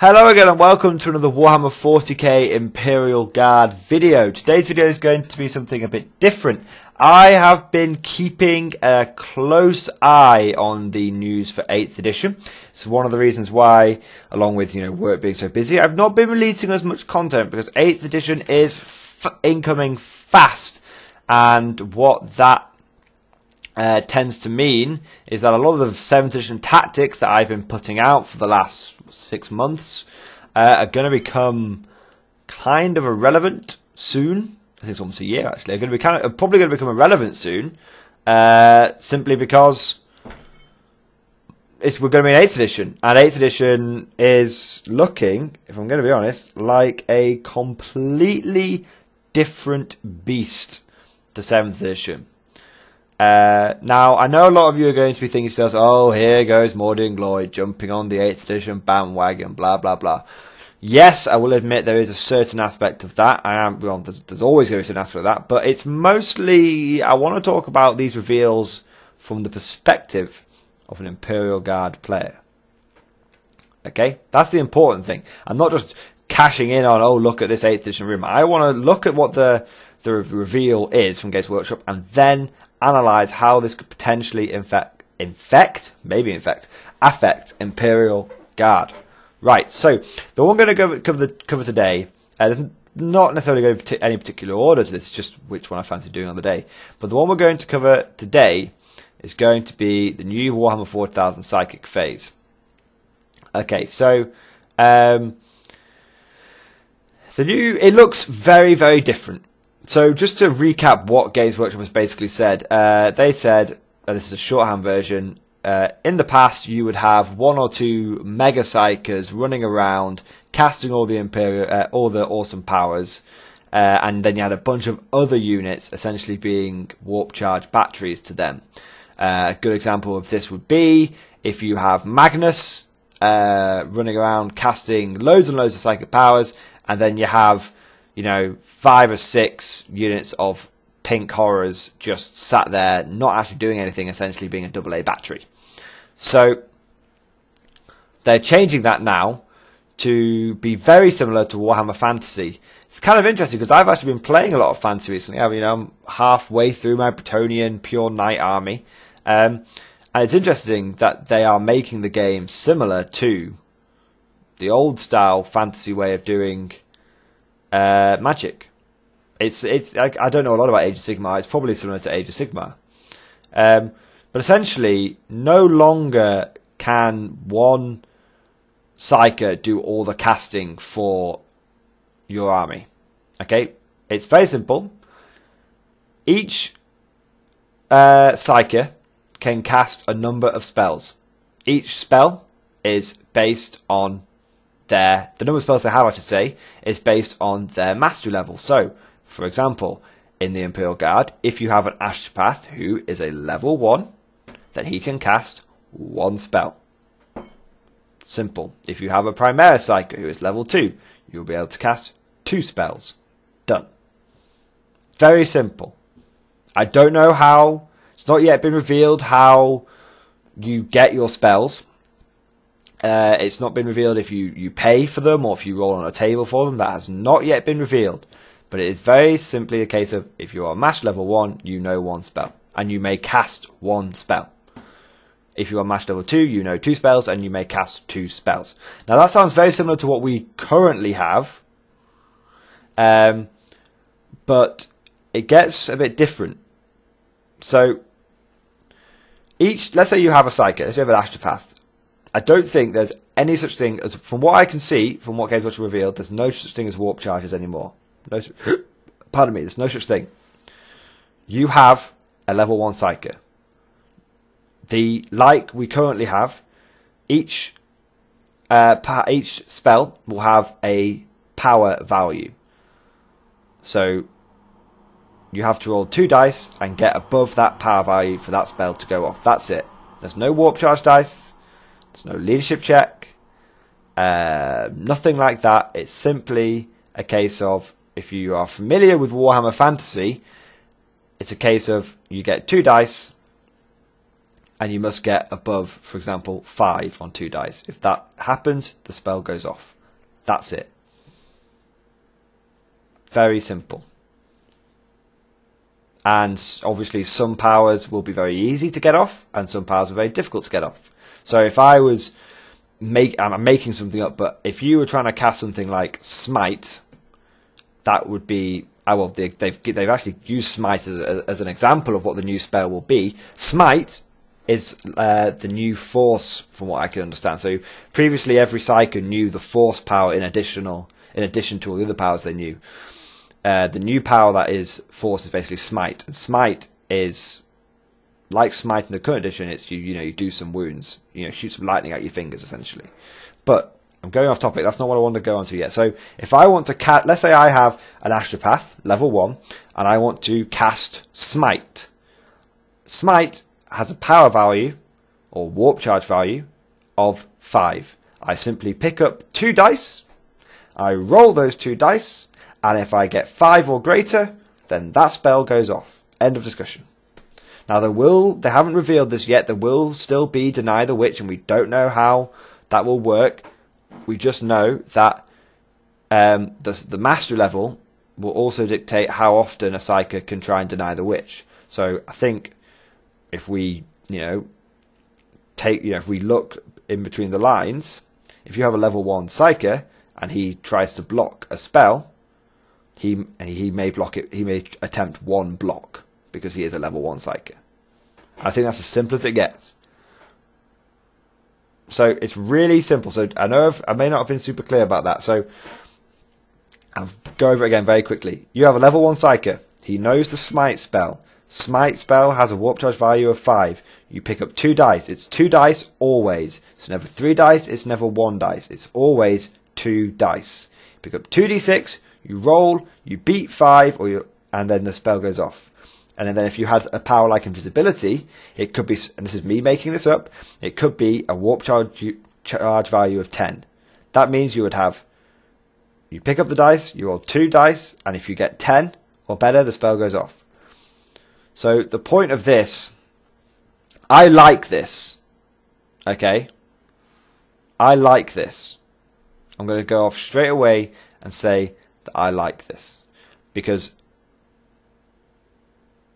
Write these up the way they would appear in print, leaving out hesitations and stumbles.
Hello again and welcome to another Warhammer 40k Imperial Guard video. Today's video is going to be something a bit different. I have been keeping a close eye on the news for 8th edition. It's one of the reasons why, along with work being so busy, I've not been releasing as much content because 8th edition is incoming fast, and what that tends to mean is that a lot of the 7th edition tactics that I've been putting out for the last 6 months are going to become kind of irrelevant soon. I think it's almost a year actually. Are going to be probably going to become irrelevant soon, simply because we're going to be in 8th edition, and 8th edition is looking, if I'm going to be honest, like a completely different beast to 7th edition. Now, I know a lot of you are going to be thinking to yourselves, oh, here goes Mordian Glory jumping on the 8th edition bandwagon, blah, blah, blah. Yes, I will admit there is a certain aspect of that. There's always going to be a certain aspect of that, but it's mostly, I want to talk about these reveals from the perspective of an Imperial Guard player. Okay? That's the important thing. I'm not just cashing in on, oh, look at this 8th edition rumor. I want to look at what the reveal is from Games Workshop and then analyze how this could potentially affect Imperial Guard. Right, so the one I'm going to cover today, there's not necessarily going to be any particular order to this, just which one I fancy doing on the day. But the one we're going to cover today is going to be the new Warhammer 40,000 Psychic phase. Okay, so it looks very, very different. So just to recap what Games Workshop has basically said, they said, this is a shorthand version, in the past you would have 1 or 2 Mega Psychers running around, casting all the awesome powers, and then you had a bunch of other units essentially being warp charge batteries to them. A good example of this would be if you have Magnus running around casting loads and loads of psychic powers, and then you have 5 or 6 units of pink horrors just sat there, not actually doing anything, essentially being a AA battery. So they're changing that now to be very similar to Warhammer Fantasy. It's kind of interesting because I've actually been playing a lot of Fantasy recently. I'm halfway through my Bretonnian Pure Knight army, and it's interesting that they are making the game similar to the old style Fantasy way of doing magic. I don't know a lot about Age of Sigmar. It's probably similar to Age of Sigmar, but essentially, no longer can one Psyker do all the casting for your army. Okay, it's very simple. Each Psyker can cast a number of spells. Each spell is based on the number of spells they have, I should say, is based on their mastery level. So, for example, in the Imperial Guard, if you have an Ashpath who is a level 1, then he can cast 1 spell. Simple. If you have a Primera Psyker who is level 2, you'll be able to cast 2 spells. Done. Very simple. I don't know how, it's not yet been revealed how you get your spells. It's not been revealed if you pay for them or if you roll on a table for them. That has not yet been revealed. But it is very simply a case of if you are match level 1, you know 1 spell. And you may cast 1 spell. If you are match level 2, you know 2 spells and you may cast 2 spells. Now that sounds very similar to what we currently have. But it gets a bit different. So, let's say you have a Psyker, let's say you have an Ashtapath. I don't think there's any such thing as, from what I can see, from what Games Workshop revealed, there's no such thing as warp charges anymore. Pardon me, there's no such thing. You have a level 1 Psyker. Like we currently have, each spell will have a power value. So you have to roll 2 dice and get above that power value for that spell to go off. That's it. There's no warp charge dice. There's no leadership check, nothing like that. It's simply a case of, if you are familiar with Warhammer Fantasy, it's a case of you get 2 dice and you must get above, for example, 5 on 2 dice. If that happens, the spell goes off. That's it. Very simple. And obviously some powers will be very easy to get off, and some powers are very difficult to get off. So if I was I'm making something up, but if you were trying to cast something like Smite, that would be well, they've actually used Smite as an example of what the new spell will be. Smite is the new force, from what I can understand. So previously, every Psyker knew the force power in addition to all the other powers they knew. The new power that is force is basically Smite. And Smite is like Smite in the current edition. It's you do some wounds, shoot some lightning out your fingers essentially. But I'm going off topic. That's not what I want to go on to yet. So if I want to let's say I have an Astropath level 1, and I want to cast Smite. Smite has a power value or warp charge value of 5. I simply pick up 2 dice, I roll those 2 dice, and if I get 5 or greater, then that spell goes off. End of discussion. Now they haven't revealed this yet. There will still be Deny the Witch, and we don't know how that will work. We just know that the mastery level will also dictate how often a Psyker can try and deny the Witch. So I think if we, if we look in between the lines, if you have a level 1 Psyker and he tries to block a spell, he may block it. He may attempt 1 block because he is a level 1 Psyker. I think that's as simple as it gets. So it's really simple. So I know I may not have been super clear about that. So I'll go over it again very quickly. You have a level 1 Psyker. He knows the Smite spell. Smite spell has a warp charge value of 5. You pick up 2 dice. It's 2 dice always. It's never 3 dice. It's never 1 dice. It's always 2 dice. You pick up 2d6. You roll. You beat 5, and then the spell goes off. And then if you had a power like invisibility, it could be, and this is me making this up, it could be a warp charge value of 10. That means you pick up the dice, you roll 2 dice, and if you get 10 or better, the spell goes off. So the point of this, I like this, okay? I like this. I'm going to go off straight away and say that I like this. Because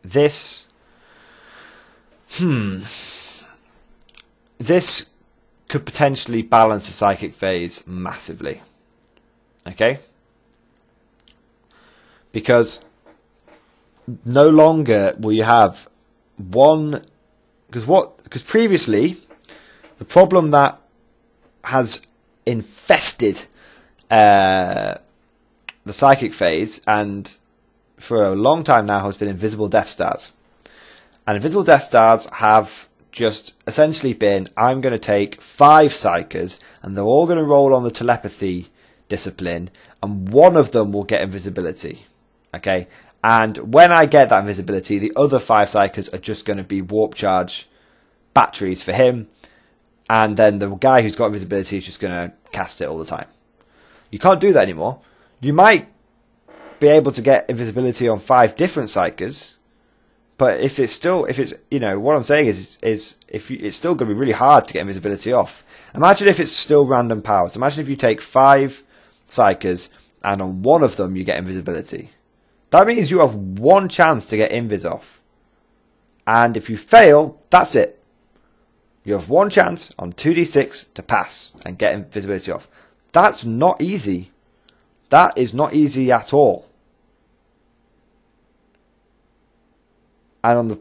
this could potentially balance a psychic phase massively. Okay? Because no longer will you have one, because previously the problem that has infested the psychic phase, and for a long time now, has been invisible Death Stars. And invisible Death Stars have just essentially been, I'm going to take 5 Psykers, and they're all going to roll on the telepathy discipline, and one of them will get invisibility. Okay? And when I get that invisibility, the other 5 Psykers are just going to be warp charge batteries for him, and then the guy who's got invisibility is just going to cast it all the time. You can't do that anymore. You might be able to get invisibility on 5 different Psykers, but if it's what I'm saying is it's still going to be really hard to get invisibility off. Imagine if it's still random powers. Imagine if you take 5 Psykers and on one of them you get invisibility. That means you have 1 chance to get invis off. And if you fail, that's it. You have 1 chance on 2d6 to pass and get invisibility off. That's not easy. That is not easy at all. And on the,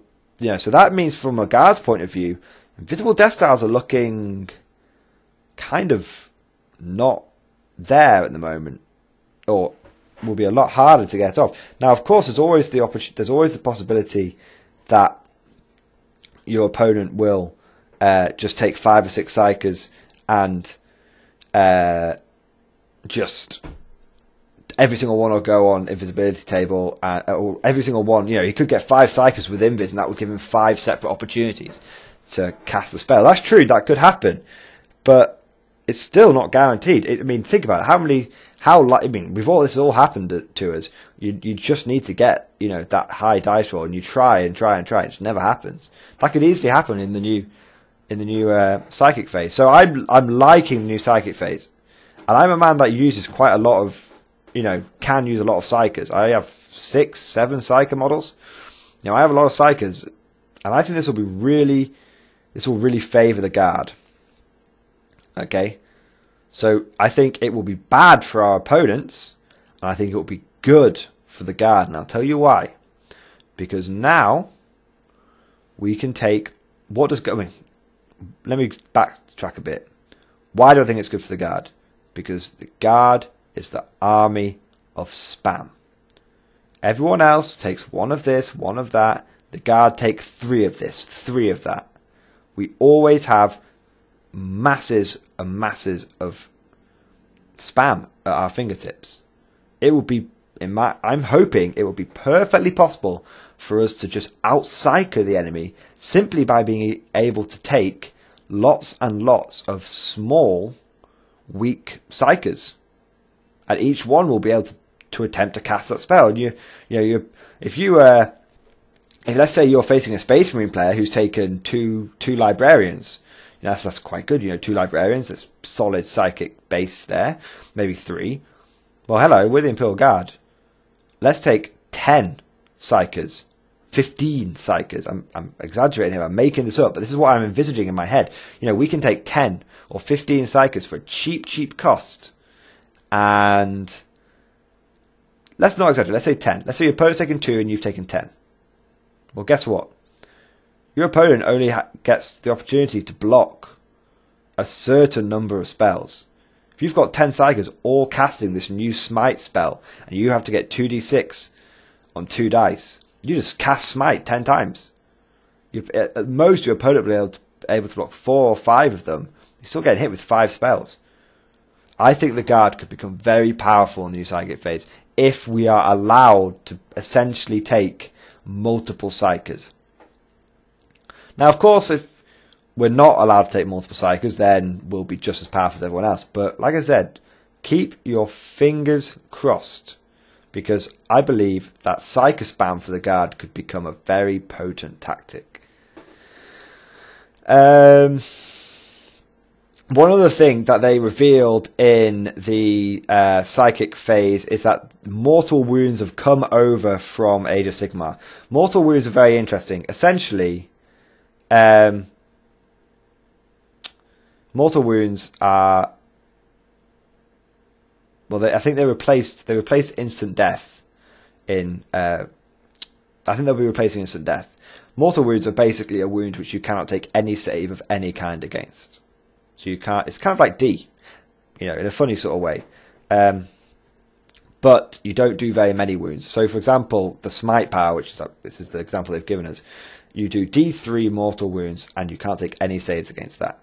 so that means from a guard's point of view, invisible Death Stars are looking kind of not there at the moment, or will be a lot harder to get off. Now, of course, there's always the possibility that your opponent will just take 5 or 6 Psykers and just every single one will go on invisibility table, or every single one, he could get 5 Psykers with invis, and that would give him 5 separate opportunities to cast the spell. That's true, that could happen, but it's still not guaranteed. Think about it. This has all happened to us. You just need to get that high dice roll, and you try and try and try, it just never happens. That could easily happen in the new psychic phase. So I'm liking the new psychic phase, and I'm a man that uses quite a lot of, can use a lot of psychers. I have 6, 7 psyker models. I have a lot of psychers, and I think this will really favour the guard. Okay, so I think it will be bad for our opponents, and I think it will be good for the guard, and I'll tell you why. Because now we can take let me backtrack a bit. Why do I think it's good for the guard? Because the guard is the army of spam. Everyone else takes 1 of this, 1 of that. The guard take 3 of this, 3 of that. We always have masses and masses of spam at our fingertips. It will be, I'm hoping it will be perfectly possible for us to just out-psyker the enemy simply by being able to take lots and lots of small, weak psychers. And each one will be able to attempt to cast that spell. And if let's say you're facing a Space Marine player who's taken two librarians, that's quite good. 2 librarians, that's solid psychic base there, maybe 3. Well, hello, we're the Imperial Guard. Let's take 10 psychers, 15 psychers. I'm exaggerating here. I'm making this up, but this is what I'm envisaging in my head. We can take 10 or 15 psychers for a cheap cost, and let's not exaggerate. Let's say 10. Let's say your opponent's taken 2 and you've taken 10. Well, guess what? Your opponent only gets the opportunity to block a certain number of spells. If you've got 10 psychers all casting this new smite spell, and you have to get 2d6 on 2 dice, you just cast smite 10 times. At most, your opponent will be able to block 4 or 5 of them. You're still getting hit with 5 spells. I think the guard could become very powerful in the new psychic phase if we are allowed to essentially take multiple psychers. Now, of course, if we're not allowed to take multiple psychers, then we'll be just as powerful as everyone else. But like I said, keep your fingers crossed, because I believe that psyker spam for the guard could become a very potent tactic. One other thing that they revealed in the psychic phase is that mortal wounds have come over from Age of Sigmar. Mortal wounds are very interesting. Essentially, mortal wounds are, well, I think they replaced instant death in. I think they'll be replacing instant death. Mortal wounds are basically a wound which you cannot take any save of any kind against. So you can't. It's kind of like D, in a funny sort of way. But you don't do very many wounds. So, for example, the smite power, this is the example they've given us, you do D3 mortal wounds, and you can't take any saves against that.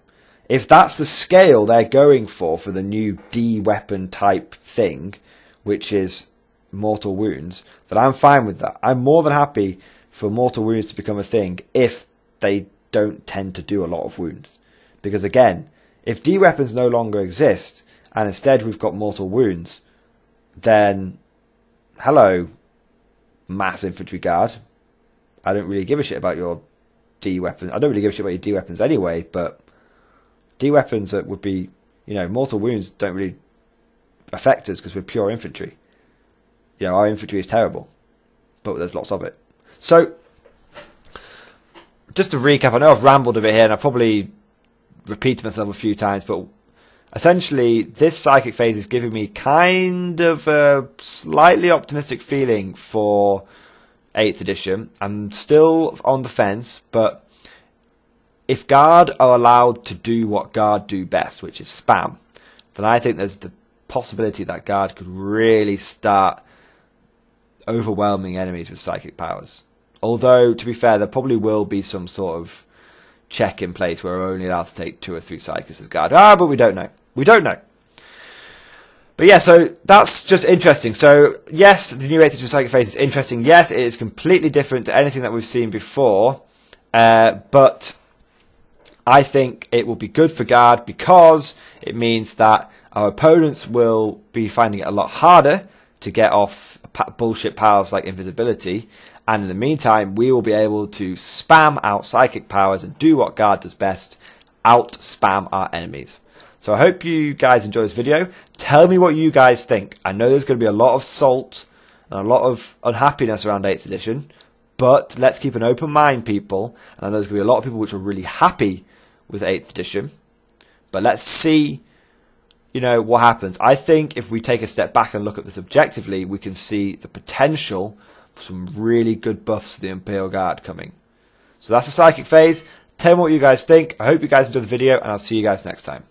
If that's the scale they're going for the new D weapon type thing, which is mortal wounds, then I'm fine with that. I'm more than happy for mortal wounds to become a thing if they don't tend to do a lot of wounds. Because again, if D weapons no longer exist, and instead we've got mortal wounds, then hello, mass infantry guard. I don't really give a shit about your D weapons. I don't really give a shit about your D weapons anyway, but D weapons would be, mortal wounds don't really affect us because we're pure infantry. Our infantry is terrible, but there's lots of it. So, just to recap, I know I've rambled a bit here, and I've probably repeated myself a few times, but essentially this psychic phase is giving me kind of a slightly optimistic feeling for 8th edition. I'm still on the fence, but if Guard are allowed to do what Guard do best, which is spam, then I think there's the possibility that Guard could really start overwhelming enemies with psychic powers. Although, to be fair, there probably will be some sort of check in place where we're only allowed to take 2 or 3 psychics as Guard. But we don't know. We don't know. But yeah, so that's just interesting. So yes, the new 8th edition psychic phase is interesting. Yes, it is completely different to anything that we've seen before. But I think it will be good for Guard because it means that our opponents will be finding it a lot harder to get off bullshit powers like invisibility, and in the meantime we will be able to spam out psychic powers and do what Guard does best, out spam our enemies. So I hope you guys enjoy this video. Tell me what you guys think. I know there's going to be a lot of salt and a lot of unhappiness around 8th edition, but let's keep an open mind, people. And I know there's going to be a lot of people which are really happy with 8th edition, but let's see, you know, what happens. I think if we take a step back and look at this objectively, we can see the potential for some really good buffs to the Imperial Guard coming. So that's the psychic phase. Tell me what you guys think. I hope you guys enjoyed the video, and I'll see you guys next time.